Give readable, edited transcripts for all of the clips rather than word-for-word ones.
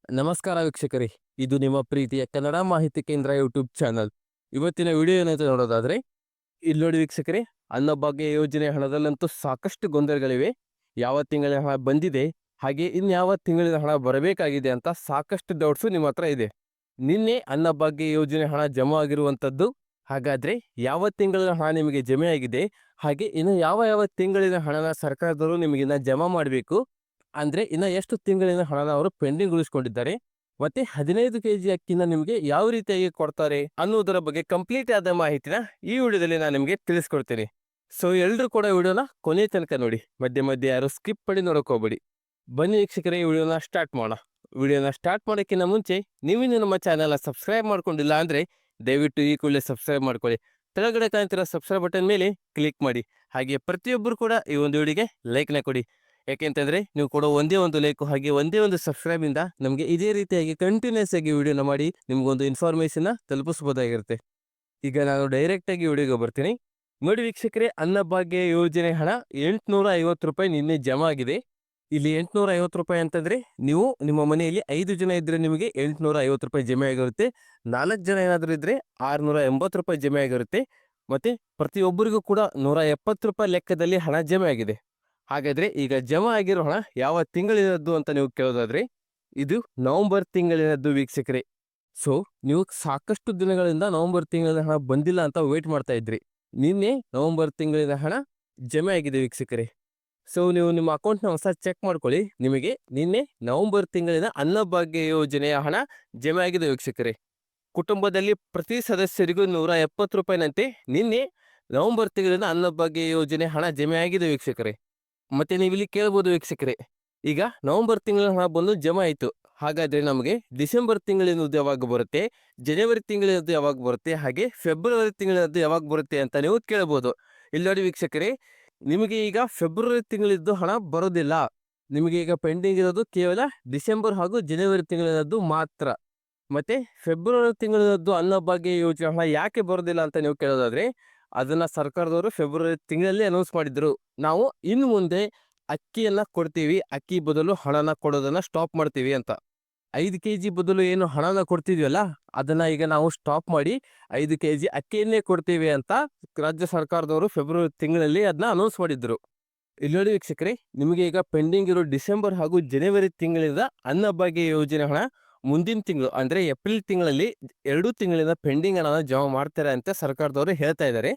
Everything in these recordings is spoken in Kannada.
ನಮಸ್ಕಾರ ವೀಕ್ಷಕರೇ, ಇದು ನಿಮ್ಮ ಪ್ರೀತಿಯ ಕನ್ನಡ ಮಾಹಿತಿ ಕೇಂದ್ರ ಯೂಟ್ಯೂಬ್ ಚಾನಲ್. ಇವತ್ತಿನ ವಿಡಿಯೋ ಏನಂತ ನೋಡೋದಾದ್ರೆ, ಇಲ್ಲಿ ನೋಡಿ ವೀಕ್ಷಕರೇ, ಅನ್ನಭಾಗ್ಯ ಯೋಜನೆ ಹಣದಲ್ಲಂತೂ ಸಾಕಷ್ಟು ಗೊಂದಲಗಳಿವೆ. ಯಾವ ತಿಂಗಳಿನ ಹಣ ಬಂದಿದೆ, ಹಾಗೆ ಇನ್ಯಾವ ತಿಂಗಳಿನ ಹಣ ಬರಬೇಕಾಗಿದೆ ಅಂತ ಸಾಕಷ್ಟು ಡೌಟ್ಸು ನಿಮ್ಮ ಹತ್ರ ಇದೆ. ನಿನ್ನೆ ಅನ್ನಭಾಗ್ಯ ಯೋಜನೆ ಹಣ ಜಮಾ ಆಗಿರುವಂಥದ್ದು. ಹಾಗಾದ್ರೆ ಯಾವ ತಿಂಗಳಿನ ಹಣ ನಿಮಗೆ ಜಮೆ ಆಗಿದೆ, ಹಾಗೆ ಇನ್ನು ಯಾವ ಯಾವ ತಿಂಗಳಿನ ಹಣನ ಸರ್ಕಾರದವರು ನಿಮಗಿನ್ನ ಜಮಾ ಮಾಡಬೇಕು, ಅಂದ್ರೆ ಇನ್ನು ಎಷ್ಟು ತಿಂಗಳಿನ ಹಣನ ಅವರು ಪೆಂಡಿಂಗ್ ಉಳಿಸ್ಕೊಂಡಿದ್ದಾರೆ, ಮತ್ತೆ 15 ಕೆಜಿ ಅಕ್ಕಿನ ನಿಮಗೆ ಯಾವ ರೀತಿಯಾಗಿ ಕೊಡ್ತಾರೆ ಅನ್ನೋದರ ಬಗ್ಗೆ ಕಂಪ್ಲೀಟ್ ಆದ ಮಾಹಿತಿನ ಈ ವಿಡಿಯೋದಲ್ಲಿ ನಾನು ನಿಮಗೆ ತಿಳಿಸ್ಕೊಡ್ತೀನಿ. ಸೊ ಎಲ್ಲರೂ ಕೂಡ ವಿಡಿಯೋನ ಕೊನೆ ತನಕ ನೋಡಿ, ಮಧ್ಯೆ ಮಧ್ಯೆ ಯಾರು ಸ್ಕಿಪ್ ಮಾಡಿ ನೋಡಕ್ ಹೋಗ್ಬೇಡಿ. ಬನ್ನಿ ವೀಕ್ಷಕರೇ, ಈ ವಿಡಿಯೋನ ಸ್ಟಾರ್ಟ್ ಮಾಡೋಣ. ವಿಡಿಯೋನ ಸ್ಟಾರ್ಟ್ ಮಾಡೋಕ್ಕಿಂತ ಮುಂಚೆ ನೀವಿನ್ನು ನಮ್ಮ ಚಾನಲ್ನ ಸಬ್ಸ್ಕ್ರೈಬ್ ಮಾಡ್ಕೊಂಡಿಲ್ಲ ಅಂದ್ರೆ ದಯವಿಟ್ಟು ಈ ಕೂಡಲೇ ಸಬ್ಸ್ಕ್ರೈಬ್ ಮಾಡ್ಕೊಳ್ಳಿ. ಕೆಳಗಡೆ ಕಾಣ್ತಿರೋ ಸಬ್ಸ್ಕ್ರೈಬ್ ಬಟನ್ ಮೇಲೆ ಕ್ಲಿಕ್ ಮಾಡಿ. ಹಾಗೆ ಪ್ರತಿಯೊಬ್ಬರು ಕೂಡ ಈ ಒಂದು ವಿಡಿಯೋಗೆ ಲೈಕ್ನ ಕೊಡಿ. ಯಾಕೆಂತಂದ್ರೆ ನೀವು ಕೊಡೋ ಒಂದೇ ಒಂದು ಲೈಕ್ ಹಾಗೆ ಒಂದೇ ಒಂದು ಸಬ್ಸ್ಕ್ರೈಬ್ ಇಂದ ನಮಗೆ ಇದೇ ರೀತಿಯಾಗಿ ಕಂಟಿನ್ಯೂಸ್ ಆಗಿ ವಿಡಿಯೋನ ಮಾಡಿ ನಿಮ್ಗೊಂದು ಇನ್ಫಾರ್ಮೇಶನ್ ತಲುಪಿಸಬಹುದಾಗಿರುತ್ತೆ. ಈಗ ನಾನು ಡೈರೆಕ್ಟ್ ಆಗಿ ವಿಡಿಯೋಗೆ ಬರ್ತೀನಿ. ನೋಡಿ ವೀಕ್ಷಕರೇ, ಅನ್ನಭಾಗ್ಯ ಯೋಜನೆ ಹಣ 850 ರೂಪಾಯಿ ನಿನ್ನೆ ಜಮಾ ಆಗಿದೆ. ಇಲ್ಲಿ 850 ರೂಪಾಯಿ ಅಂತಂದ್ರೆ ನೀವು ನಿಮ್ಮ ಮನೆಯಲ್ಲಿ 5 ಜನ ಇದ್ರೆ ನಿಮಗೆ 850 ರೂಪಾಯಿ ಜಮೆ ಆಗಿರುತ್ತೆ. 4 ಜನ ಏನಾದರೂ ಇದ್ರೆ 680 ರೂಪಾಯಿ ಜಮೆ ಆಗಿರುತ್ತೆ. ಮತ್ತೆ ಪ್ರತಿಯೊಬ್ಬರಿಗೂ ಕೂಡ 170 ರೂಪಾಯಿ ಲೆಕ್ಕದಲ್ಲಿ ಹಣ ಜಮೆ ಆಗಿದೆ. ಹಾಗಾದ್ರೆ ಈಗ ಜಮಾ ಆಗಿರೋ ಹಣ ಯಾವ ತಿಂಗಳಿನದ್ದು ಅಂತ ನೀವು ಕೇಳೋದಾದ್ರೆ, ಇದು ನವೆಂಬರ್ ತಿಂಗಳಿನದ್ದು ವೀಕ್ಷಕರೇ. ಸೊ ನೀವು ಸಾಕಷ್ಟು ದಿನಗಳಿಂದ ನವೆಂಬರ್ ತಿಂಗಳಿನ ಹಣ ಬಂದಿಲ್ಲ ಅಂತ ವೇಟ್ ಮಾಡ್ತಾ ಇದ್ರಿ. ನಿನ್ನೆ ನವೆಂಬರ್ ತಿಂಗಳಿನ ಹಣ ಜಮೆ ಆಗಿದೆ ವೀಕ್ಷಕರೇ. ಸೊ ನೀವು ನಿಮ್ಮ ಅಕೌಂಟ್ನ ಹೊಸ ಚೆಕ್ ಮಾಡ್ಕೊಳ್ಳಿ. ನಿಮಗೆ ನಿನ್ನೆ ನವೆಂಬರ್ ತಿಂಗಳಿನ ಅನ್ನಭಾಗ್ಯ ಯೋಜನೆಯ ಹಣ ಜಮೆ ಆಗಿದೆ ವೀಕ್ಷಕರೇ. ಕುಟುಂಬದಲ್ಲಿ ಪ್ರತಿ ಸದಸ್ಯರಿಗೂ 170 ರೂಪಾಯಿನಂತೆ ನಿನ್ನೆ ನವೆಂಬರ್ ತಿಂಗಳಿನ ಅನ್ನಭಾಗ್ಯ ಯೋಜನೆ ಹಣ ಜಮೆ ಆಗಿದೆ ವೀಕ್ಷಕರೇ. ಮತ್ತೆ ನೀವು ಇಲ್ಲಿ ಕೇಳ್ಬೋದು ವೀಕ್ಷಕರೇ, ಈಗ ನವೆಂಬರ್ ತಿಂಗಳ ಹಣ ಬಂದು ಜಮಾ ಆಯಿತು, ಹಾಗಾದ್ರೆ ನಮಗೆ ಡಿಸೆಂಬರ್ ತಿಂಗಳಿನದ್ದು ಯಾವಾಗ ಬರುತ್ತೆ, ಜನವರಿ ತಿಂಗಳಿನದ್ದು ಯಾವಾಗ ಬರುತ್ತೆ, ಹಾಗೆ ಫೆಬ್ರವರಿ ತಿಂಗಳಿನದ್ದು ಯಾವಾಗ ಬರುತ್ತೆ ಅಂತ ನೀವು ಕೇಳ್ಬೋದು. ಇಲ್ಲಿ ನೋಡಿ ವೀಕ್ಷಕರೇ, ನಿಮಗೆ ಈಗ ಫೆಬ್ರವರಿ ತಿಂಗಳಿದ್ದು ಹಣ ಬರೋದಿಲ್ಲ. ನಿಮಗೆ ಈಗ ಪೆಂಡಿಂಗ್ ಇರೋದು ಕೇವಲ ಡಿಸೆಂಬರ್ ಹಾಗೂ ಜನವರಿ ತಿಂಗಳಿನದ್ದು ಮಾತ್ರ. ಮತ್ತೆ ಫೆಬ್ರವರಿ ತಿಂಗಳಿನದ್ದು ಅನ್ನಭಾಗ್ಯ ಯೋಜನೆ ಹಣ ಯಾಕೆ ಬರೋದಿಲ್ಲ ಅಂತ ನೀವು ಕೇಳೋದಾದ್ರೆ, ಅದನ್ನ ಸರ್ಕಾರದವರು ಫೆಬ್ರವರಿ ತಿಂಗಳಲ್ಲಿ ಅನೌನ್ಸ್ ಮಾಡಿದ್ರು. ನಾವು ಇನ್ನು ಮುಂದೆ ಅಕ್ಕಿಯನ್ನ ಕೊಡ್ತೀವಿ, ಅಕ್ಕಿ ಬದಲು ಹಣನ ಕೊಡೋದನ್ನ ಸ್ಟಾಪ್ ಮಾಡ್ತೀವಿ ಅಂತ. 5 ಕೆಜಿ ಬದಲು ಏನು ಹಣನ ಕೊಡ್ತಿದ್ವಲ್ಲ, ಅದನ್ನ ಈಗ ನಾವು ಸ್ಟಾಪ್ ಮಾಡಿ 5 ಕೆಜಿ ಅಕ್ಕಿಯನ್ನೇ ಕೊಡ್ತೀವಿ ಅಂತ ರಾಜ್ಯ ಸರ್ಕಾರದವರು ಫೆಬ್ರವರಿ ತಿಂಗಳಲ್ಲಿ ಅದನ್ನ ಅನೌನ್ಸ್ ಮಾಡಿದ್ರು. ಇಲ್ಲಿ ನೋಡಿ ವೀಕ್ಷಕರೇ, ನಿಮಗೆ ಈಗ ಪೆಂಡಿಂಗ್ ಇರೋ ಡಿಸೆಂಬರ್ ಹಾಗೂ ಜನವರಿ ತಿಂಗಳಿಂದ ಅನ್ನಭಾಗ್ಯ ಯೋಜನೆ ಹಣ ಮುಂದಿನ ತಿಂಗಳು ಅಂದ್ರೆ ಏಪ್ರಿಲ್ ತಿಂಗಳಲ್ಲಿ 2 ತಿಂಗಳಿಂದ ಪೆಂಡಿಂಗ್ ಹಣನ ಜಮಾ ಮಾಡ್ತಾರೆ ಅಂತ ಸರ್ಕಾರದವರು ಹೇಳ್ತಾ ಇದ್ದಾರೆ.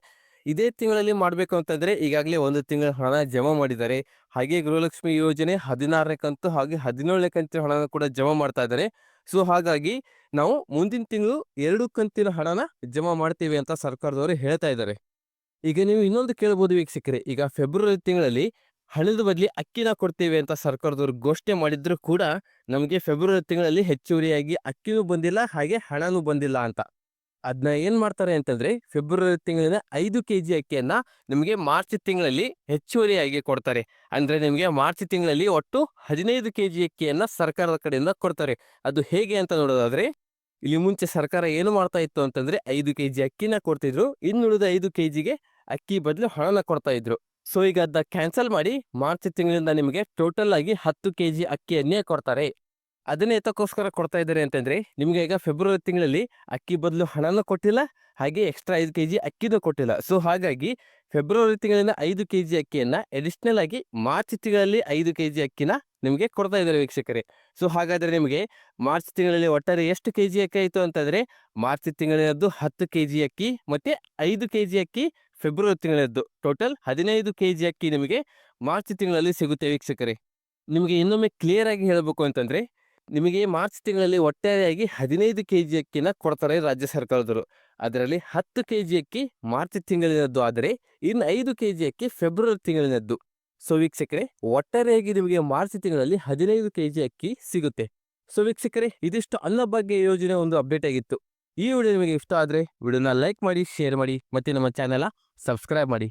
ಇದೇ ತಿಂಗಳಲ್ಲಿ ಮಾಡಬೇಕು ಅಂತಂದ್ರೆ ಈಗಾಗಲೇ 1 ತಿಂಗಳ ಹಣ ಜಮಾ ಮಾಡಿದ್ದಾರೆ. ಹಾಗೆ ಗೃಹಲಕ್ಷ್ಮಿ ಯೋಜನೆ 16ನೇ ಕಂತು ಹಾಗೆ 17ನೇ ಕಂತಿನ ಹಣನ ಕೂಡ ಜಮಾ ಮಾಡ್ತಾ ಇದ್ದಾರೆ. ಸೊ ಹಾಗಾಗಿ ನಾವು ಮುಂದಿನ ತಿಂಗಳು 2 ಕಂತಿನ ಹಣನ ಜಮಾ ಮಾಡ್ತೀವಿ ಅಂತ ಸರ್ಕಾರದವರು ಹೇಳ್ತಾ ಇದ್ದಾರೆ. ಈಗ ನೀವು ಇನ್ನೊಂದು ಕೇಳ್ಬೋದು ವೀಕ್ಷಕರೇ, ಈಗ ಫೆಬ್ರವರಿ ತಿಂಗಳಲ್ಲಿ ಹಣದ ಬದಲಿ ಅಕ್ಕಿನ ಕೊಡ್ತೀವಿ ಅಂತ ಸರ್ಕಾರದವರು ಘೋಷಣೆ ಮಾಡಿದ್ರು ಕೂಡ ನಮಗೆ ಫೆಬ್ರವರಿ ತಿಂಗಳಲ್ಲಿ ಹೆಚ್ಚುವರಿಯಾಗಿ ಅಕ್ಕಿನೂ ಬಂದಿಲ್ಲ, ಹಾಗೆ ಹಣನೂ ಬಂದಿಲ್ಲ ಅಂತ. ಅದನ್ನ ಏನ್ ಮಾಡ್ತಾರೆ ಅಂತಂದ್ರೆ, ಫೆಬ್ರವರಿ ತಿಂಗಳಿನ 5 ಕೆಜಿ ಅಕ್ಕಿಯನ್ನ ನಿಮಗೆ ಮಾರ್ಚ್ ತಿಂಗಳಲ್ಲಿ ಹೆಚ್ಚುವರಿಯಾಗಿ ಕೊಡ್ತಾರೆ. ಅಂದ್ರೆ ನಿಮಗೆ ಮಾರ್ಚ್ ತಿಂಗಳಲ್ಲಿ ಒಟ್ಟು 15 ಕೆಜಿ ಅಕ್ಕಿಯನ್ನ ಸರ್ಕಾರದ ಕಡೆಯಿಂದ ಕೊಡ್ತಾರೆ. ಅದು ಹೇಗೆ ಅಂತ ನೋಡೋದಾದ್ರೆ, ಇಲ್ಲಿ ಮುಂಚೆ ಸರ್ಕಾರ ಏನು ಮಾಡ್ತಾ ಇತ್ತು ಅಂತಂದ್ರೆ 5 ಕೆಜಿ ಅಕ್ಕಿನ ಕೊಡ್ತಿದ್ರು, ಇನ್ನುಳಿದ 5 ಕೆಜಿಗೆ ಅಕ್ಕಿ ಬದಲು ಹಣನ ಕೊಡ್ತಾ ಇದ್ರು. ಸೊ ಈಗ ಅದನ್ನ ಕ್ಯಾನ್ಸಲ್ ಮಾಡಿ ಮಾರ್ಚ್ ತಿಂಗಳಿಂದ ನಿಮಗೆ ಟೋಟಲ್ ಆಗಿ 10 ಕೆಜಿ ಅಕ್ಕಿಯನ್ನೇ ಕೊಡ್ತಾರೆ. ಅದನ್ನೇ ಎತ್ತಕ್ಕೋಸ್ಕರ ಕೊಡ್ತಾ ಇದ್ದಾರೆ ಅಂತಂದ್ರೆ, ನಿಮ್ಗೆ ಈಗ ಫೆಬ್ರವರಿ ತಿಂಗಳಲ್ಲಿ ಅಕ್ಕಿ ಬದಲು ಹಣನೂ ಕೊಟ್ಟಿಲ್ಲ, ಹಾಗೆ ಎಕ್ಸ್ಟ್ರಾ 5 ಕೆಜಿ ಅಕ್ಕಿನೂ ಕೊಟ್ಟಿಲ್ಲ. ಸೊ ಹಾಗಾಗಿ ಫೆಬ್ರವರಿ ತಿಂಗಳಿನ 5 ಕೆಜಿ ಅಕ್ಕಿಯನ್ನ ಅಡಿಷನಲ್ ಆಗಿ ಮಾರ್ಚ್ ತಿಂಗಳಲ್ಲಿ 5 ಕೆಜಿ ಅಕ್ಕಿನ ನಿಮಗೆ ಕೊಡ್ತಾ ಇದ್ದಾರೆ ವೀಕ್ಷಕರೇ. ಸೊ ಹಾಗಾದ್ರೆ ನಿಮಗೆ ಮಾರ್ಚ್ ತಿಂಗಳಲ್ಲಿ ಒಟ್ಟಾರೆ ಎಷ್ಟು ಕೆಜಿ ಅಕ್ಕಿ ಆಯಿತು ಅಂತಂದ್ರೆ, ಮಾರ್ಚ್ ತಿಂಗಳಿನದ್ದು 10 ಕೆಜಿ ಅಕ್ಕಿ ಮತ್ತೆ 5 ಕೆಜಿ ಅಕ್ಕಿ ಫೆಬ್ರವರಿ ತಿಂಗಳದ್ದು, ಟೋಟಲ್ 15 ಕೆಜಿ ಅಕ್ಕಿ ನಿಮಗೆ ಮಾರ್ಚ್ ತಿಂಗಳಲ್ಲಿ ಸಿಗುತ್ತೆ ವೀಕ್ಷಕರೇ. ನಿಮಗೆ ಇನ್ನೊಮ್ಮೆ ಕ್ಲಿಯರ್ ಆಗಿ ಹೇಳಬೇಕು ಅಂತಂದ್ರೆ, ನಿಮಗೆ ಮಾರ್ಚ್ ತಿಂಗಳಲ್ಲಿ ಒಟ್ಟಾರೆಯಾಗಿ 15 ಕೆಜಿ ಅಕ್ಕಿನ ಕೊಡ್ತಾರೆ ರಾಜ್ಯ ಸರ್ಕಾರದವರು. ಅದರಲ್ಲಿ 10 ಕೆಜಿ ಅಕ್ಕಿ ಮಾರ್ಚ್ ತಿಂಗಳಿನದ್ದು ಆದರೆ ಇನ್ನು 5 ಕೆಜಿ ಅಕ್ಕಿ ಫೆಬ್ರವರಿ ತಿಂಗಳಿನದ್ದು. ಸೊ ವೀಕ್ಷಕರೇ, ಒಟ್ಟಾರೆಯಾಗಿ ನಿಮಗೆ ಮಾರ್ಚ್ ತಿಂಗಳಲ್ಲಿ 15 ಕೆಜಿ ಅಕ್ಕಿ ಸಿಗುತ್ತೆ. ಸೊ ವೀಕ್ಷಕರೇ, ಇದಿಷ್ಟು ಅನ್ನಭಾಗ್ಯ ಯೋಜನೆ ಒಂದು ಅಪ್ಡೇಟ್ ಆಗಿತ್ತು. ಈ ವಿಡಿಯೋ ನಿಮಗೆ ಇಷ್ಟ ಆದರೆ ವಿಡಿಯೋನ ಲೈಕ್ ಮಾಡಿ, ಶೇರ್ ಮಾಡಿ, ಮತ್ತೆ ನಮ್ಮ ಚಾನೆಲ್ ಸಬ್ಸ್ಕ್ರೈಬ್ ಮಾಡಿ.